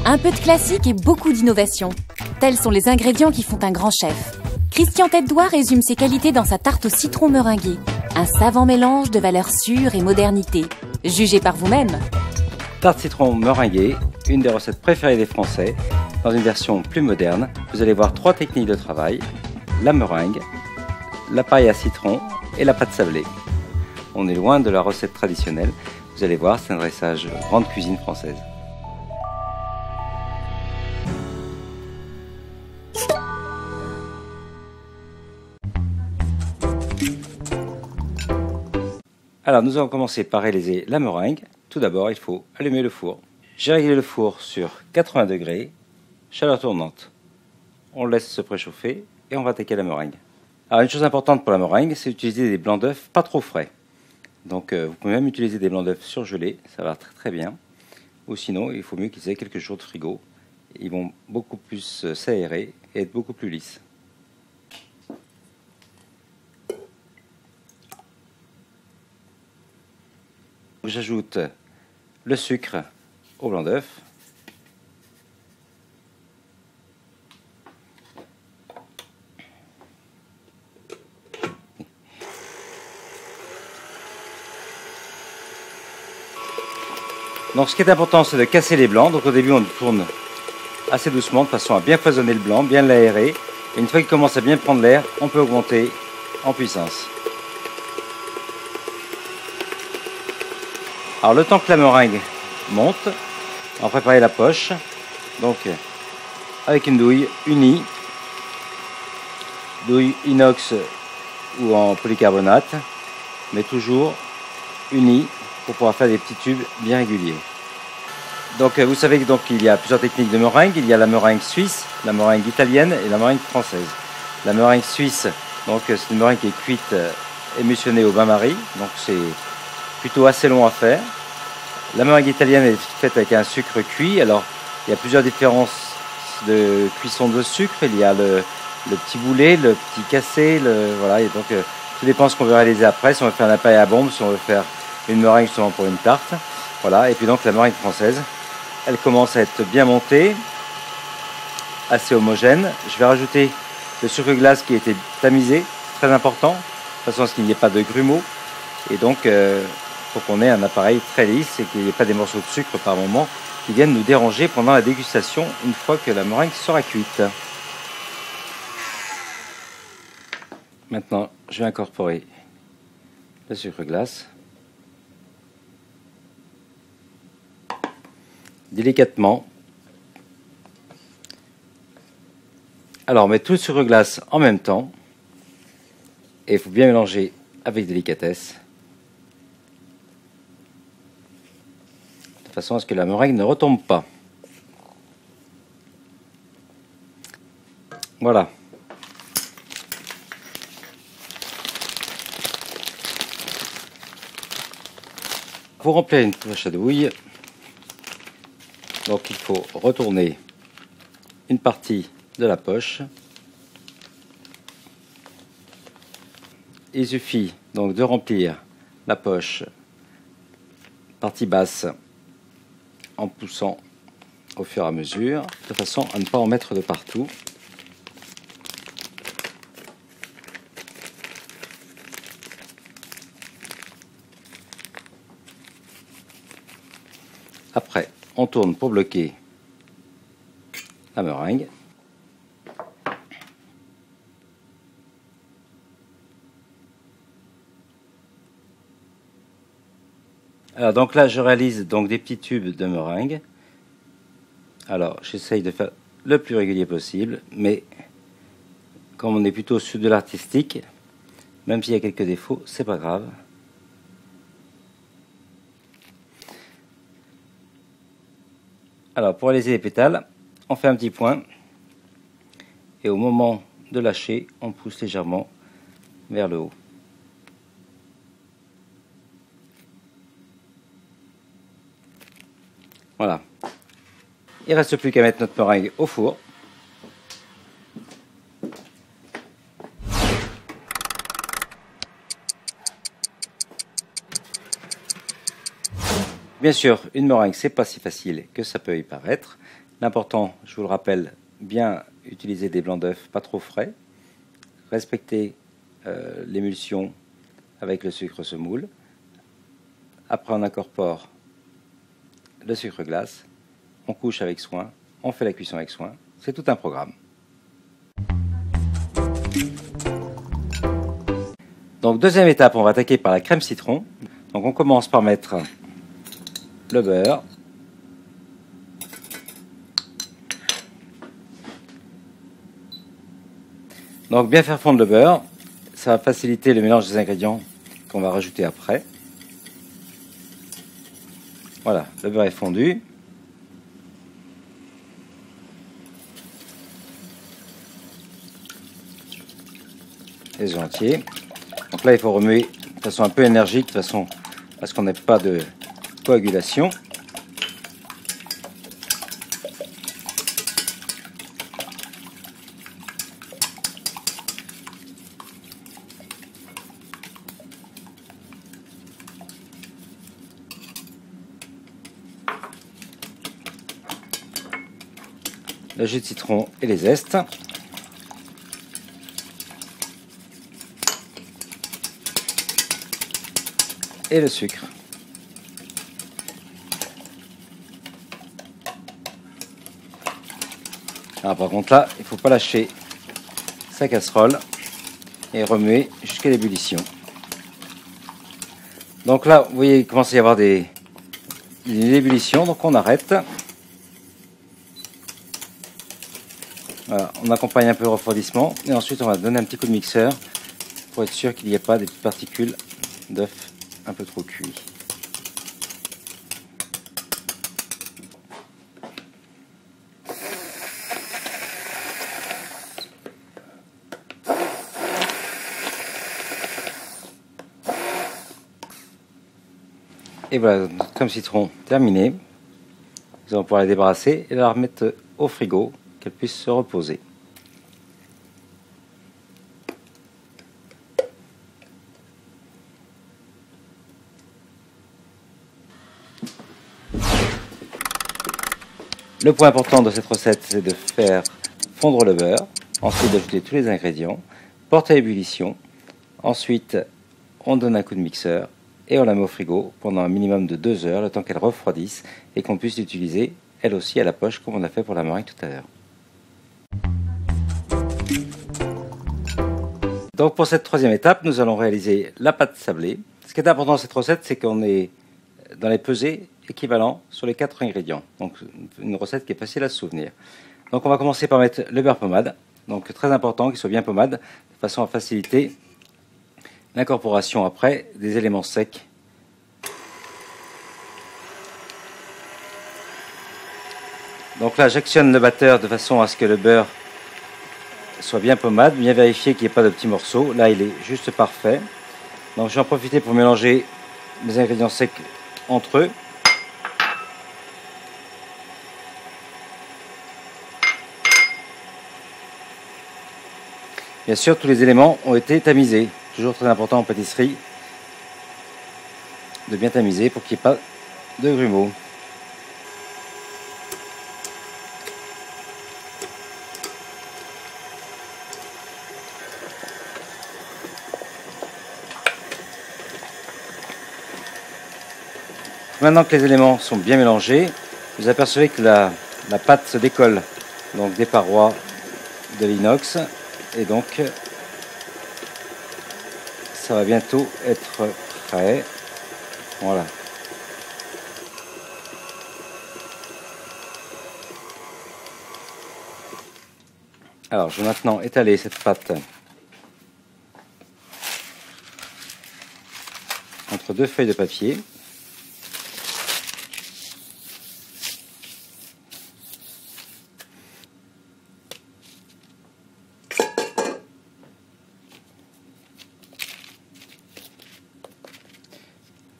Un peu de classique et beaucoup d'innovation. Tels sont les ingrédients qui font un grand chef. Christian Tête-Doigt résume ses qualités dans sa tarte au citron meringuée. Un savant mélange de valeurs sûres et modernité. Jugez par vous-même. Tarte citron meringuée, une des recettes préférées des Français, dans une version plus moderne. Vous allez voir 3 techniques de travail, la meringue, la paille à citron et la pâte sablée. On est loin de la recette traditionnelle. Vous allez voir, c'est un dressage grande cuisine française. Alors nous allons commencer par réaliser la meringue. Tout d'abord, il faut allumer le four. J'ai réglé le four sur 80 degrés, chaleur tournante. On le laisse se préchauffer et on va attaquer la meringue. Alors une chose importante pour la meringue, c'est d'utiliser des blancs d'œufs pas trop frais. Donc vous pouvez même utiliser des blancs d'œufs surgelés, ça va très très bien. Ou sinon, il faut mieux qu'ils aient quelques jours de frigo. Ils vont beaucoup plus s'aérer et être beaucoup plus lisses. J'ajoute le sucre au blanc d'œuf. Donc ce qui est important, c'est de casser les blancs. Donc au début, on tourne assez doucement de façon à bien foisonner le blanc, bien l'aérer. Et une fois qu'il commence à bien prendre l'air, on peut augmenter en puissance. Alors le temps que la meringue monte, on va préparer la poche. Donc avec une douille unie, douille inox ou en polycarbonate, mais toujours unie pour pouvoir faire des petits tubes bien réguliers. Donc vous savez qu'il y a plusieurs techniques de meringue. Il y a la meringue suisse, la meringue italienne et la meringue française. La meringue suisse, c'est une meringue qui est cuite, émulsionnée au bain-marie, donc c'est plutôt assez long à faire. La meringue italienne est faite avec un sucre cuit. Alors il y a plusieurs différences de cuisson de sucre. Il y a le petit boulet, le petit cassé, voilà. Et donc tout dépend de ce qu'on veut réaliser après. Si on veut faire un paille à bombe, si on veut faire une meringue justement pour une tarte. Voilà. Et puis donc la meringue française, elle commence à être bien montée, assez homogène. Je vais rajouter le sucre glace qui a été tamisé, très important, de façon à ce qu'il n'y ait pas de grumeaux. Et donc faut qu'on ait un appareil très lisse et qu'il n'y ait pas des morceaux de sucre par moment qui viennent nous déranger pendant la dégustation une fois que la meringue sera cuite. Maintenant, je vais incorporer le sucre glace. Délicatement. Alors, on met tout le sucre glace en même temps. Et il faut bien mélanger avec délicatesse. De façon à ce que la meringue ne retombe pas. Voilà. Pour remplir une poche à douille, donc il faut retourner une partie de la poche. Il suffit donc de remplir la poche partie basse en poussant au fur et à mesure, de façon à ne pas en mettre de partout. Après, on tourne pour bloquer la meringue. Alors donc là, je réalise donc des petits tubes de meringue. Alors, j'essaye de faire le plus régulier possible, mais comme on est plutôt sur de l'artistique, même s'il y a quelques défauts, c'est pas grave. Alors, pour réaliser les pétales, on fait un petit point, et au moment de lâcher, on pousse légèrement vers le haut. Voilà. Il ne reste plus qu'à mettre notre meringue au four. Bien sûr, une meringue, c'est pas si facile que ça peut y paraître. L'important, je vous le rappelle, bien utiliser des blancs d'œufs pas trop frais, respecter l'émulsion avec le sucre semoule. Après, on incorpore le sucre glace, on couche avec soin, on fait la cuisson avec soin. C'est tout un programme. Donc deuxième étape, on va attaquer par la crème citron. Donc on commence par mettre le beurre, donc bien faire fondre le beurre, ça va faciliter le mélange des ingrédients qu'on va rajouter après. Voilà, le beurre est fondu. Les œufs entiers. Donc là, il faut remuer de façon un peu énergique, de façon à ce qu'on n'ait pas de coagulation. Le jus de citron et les zestes. Et le sucre. Alors par contre là, il ne faut pas lâcher sa casserole et remuer jusqu'à l'ébullition. Donc là, vous voyez, il commence à y avoir une ébullition, donc on arrête. Voilà, on accompagne un peu le refroidissement et ensuite on va donner un petit coup de mixeur pour être sûr qu'il n'y ait pas des petites particules d'œuf un peu trop cuit. Et voilà, notre crème citron terminée. Nous allons pouvoir la débarrasser et la remettre au frigo, qu'elle puisse se reposer. Le point important de cette recette, c'est de faire fondre le beurre, ensuite d'ajouter tous les ingrédients, porter à ébullition, ensuite on donne un coup de mixeur et on la met au frigo pendant un minimum de 2 heures, le temps qu'elle refroidisse et qu'on puisse l'utiliser elle aussi à la poche comme on a fait pour la meringue tout à l'heure. Donc pour cette troisième étape, nous allons réaliser la pâte sablée. Ce qui est important dans cette recette, c'est qu'on est dans les pesées équivalents sur les 4 ingrédients. Donc une recette qui est facile à se souvenir. Donc on va commencer par mettre le beurre pommade. Donc très important qu'il soit bien pommade, de façon à faciliter l'incorporation après des éléments secs. Donc là j'actionne le batteur de façon à ce que le beurre soit bien pommade, bien vérifier qu'il n'y ait pas de petits morceaux. Là il est juste parfait. Donc je vais en profiter pour mélanger mes ingrédients secs entre eux. Bien sûr, tous les éléments ont été tamisés. Toujours très important en pâtisserie de bien tamiser pour qu'il n'y ait pas de grumeaux. Maintenant que les éléments sont bien mélangés, vous apercevez que la pâte se décolle donc des parois de l'inox et donc ça va bientôt être prêt. Voilà. Alors je vais maintenant étaler cette pâte entre 2 feuilles de papier.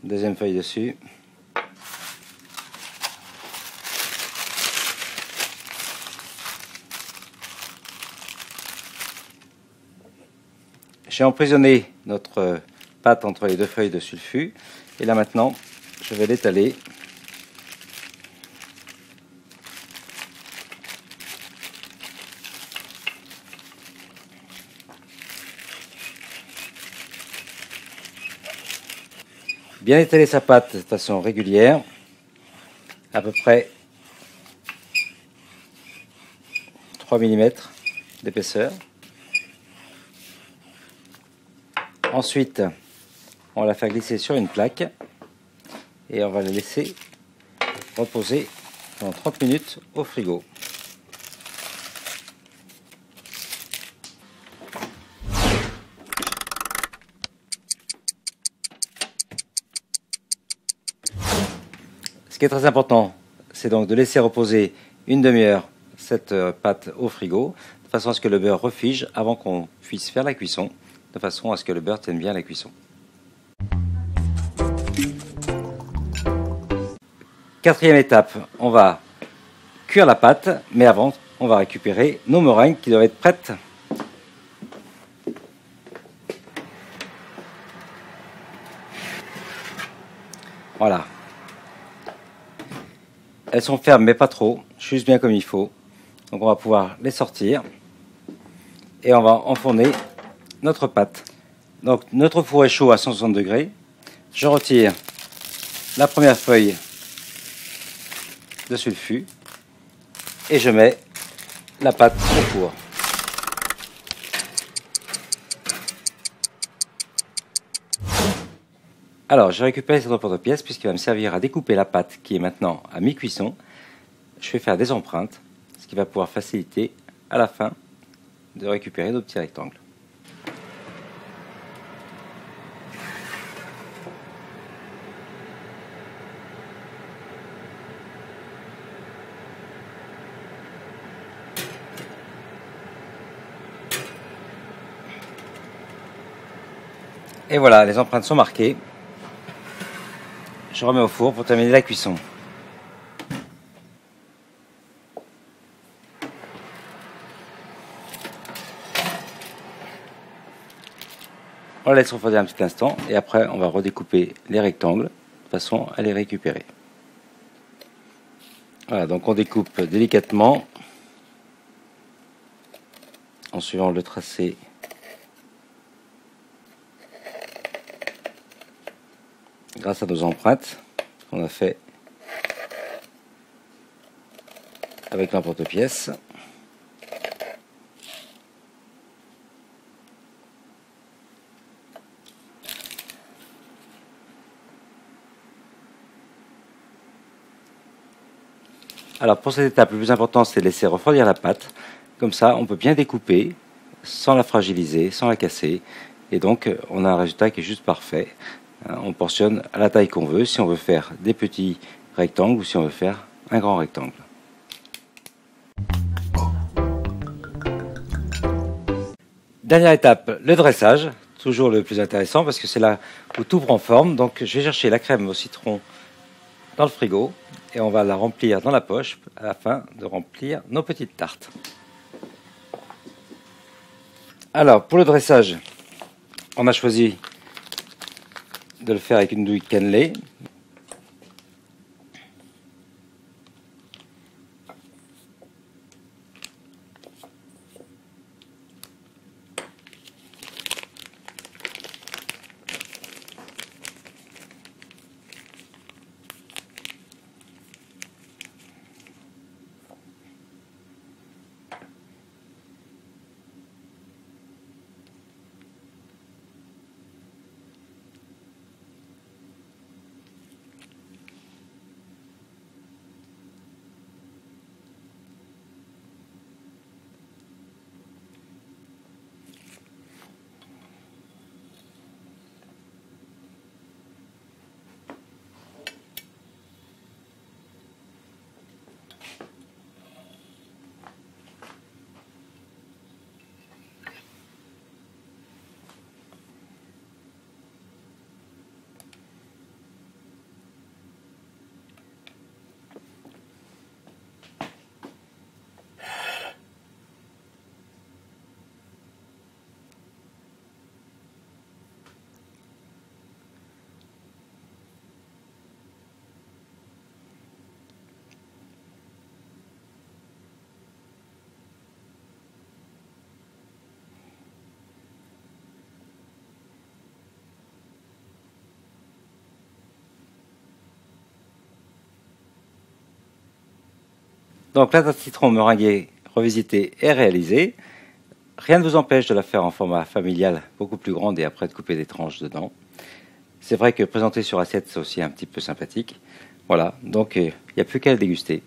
Deuxième feuille dessus. J'ai emprisonné notre pâte entre les 2 feuilles de sulfure. Et là maintenant, je vais l'étaler Bien étaler sa pâte de façon régulière, à peu près 3 mm d'épaisseur. Ensuite, on va la faire glisser sur une plaque et on va la laisser reposer pendant 30 minutes au frigo. Ce qui est très important, c'est donc de laisser reposer une demi-heure cette pâte au frigo, de façon à ce que le beurre refige avant qu'on puisse faire la cuisson, de façon à ce que le beurre tienne bien la cuisson. Quatrième étape, on va cuire la pâte, mais avant, on va récupérer nos meringues qui doivent être prêtes. Voilà. Elles sont fermes, mais pas trop, juste bien comme il faut. Donc on va pouvoir les sortir et on va enfourner notre pâte. Donc notre four est chaud à 160 degrés. Je retire la première feuille de sulfure et je mets la pâte au four. Alors, je récupère cet emporte-pièce puisqu'il va me servir à découper la pâte qui est maintenant à mi-cuisson. Je vais faire des empreintes, ce qui va pouvoir faciliter à la fin de récupérer nos petits rectangles. Et voilà, les empreintes sont marquées. Je remets au four pour terminer la cuisson. On la laisse refroidir un petit instant et après on va redécouper les rectangles de façon à les récupérer. Voilà, donc on découpe délicatement en suivant le tracé grâce à nos empreintes qu'on a fait avec l'emporte-pièce. Alors pour cette étape, le plus important c'est de laisser refroidir la pâte. Comme ça, on peut bien découper sans la fragiliser, sans la casser. Et donc, on a un résultat qui est juste parfait. On portionne à la taille qu'on veut, si on veut faire des petits rectangles ou si on veut faire un grand rectangle. Dernière étape, le dressage. Toujours le plus intéressant parce que c'est là où tout prend forme. Donc, je vais chercher la crème au citron dans le frigo et on va la remplir dans la poche afin de remplir nos petites tartes. Alors, pour le dressage, on a choisi de le faire avec une douille cannelée. Donc la tarte citron meringuée revisitée est réalisée. Rien ne vous empêche de la faire en format familial beaucoup plus grande et après de couper des tranches dedans. C'est vrai que présenter sur assiette, c'est aussi un petit peu sympathique. Voilà, donc il n'y a plus qu'à le déguster.